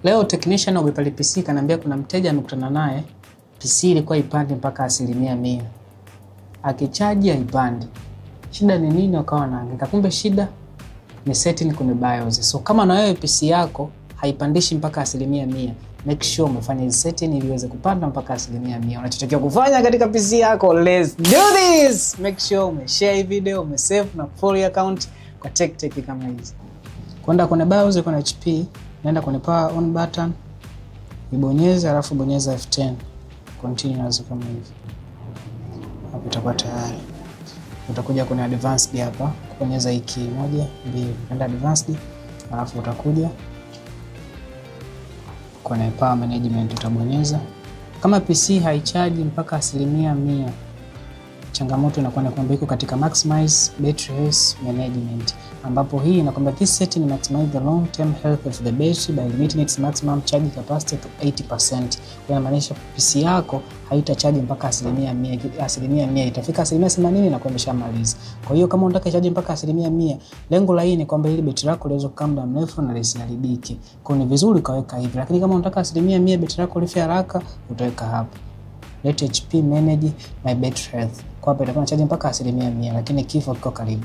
Leo technician wa Bepali PC kanambia kuna mteja amekutana naye PC ilikuwa ipande mpaka 100%. Akichaji haipandi. Shida ni nini? Wakawa wanahangaika. Kumbe shida ni setting kwenye BIOS. So kama na wewe PC yako haipandishi mpaka 100%, make sure umefanya hizo setting ili iweze kupanda mpaka 100%. Unachotakiwa kufanya katika PC yako, let's do this. Make sure umeshare hii video, umesave na follow account kwa tech kama hizi. Kwenda kwenye BIOS kwenye HP, nenda kwenye power on button, ibonyeze alafu bonyeza F10. Continuous kama hivi. Hapo itakuwa tayari. Utakuja kwenye advanced hapa, kubonyeza hii key 1 2, nenda advanced, alafu utakuja kwenye power management utabonyeza. Kama PC haichaji mpaka 100%, changamoto inakuwa ni kwamba iko katika maximize battery health management, ambapo hii inakwamba this setting maximize the long term health of the battery by limiting its maximum charge capacity to 80%. Kwa inamaanisha PC yako haitachaji mpaka 100%, itafika 80% na kuwa imeshamaliza. Kwa hiyo kama unataka ichaji mpaka 100%, lengo la hii ni kwamba ile battery yako liweze kukaa muda mrefu na lisiharibike. Kwa hiyo ni vizuri kaweka hivi, lakini kama unataka 100% battery yako life haraka, utaweka hapa let HP manage my battery health. Kwa hapa itakuwa chaji mpaka 100%, lakini kifo kiko karibu.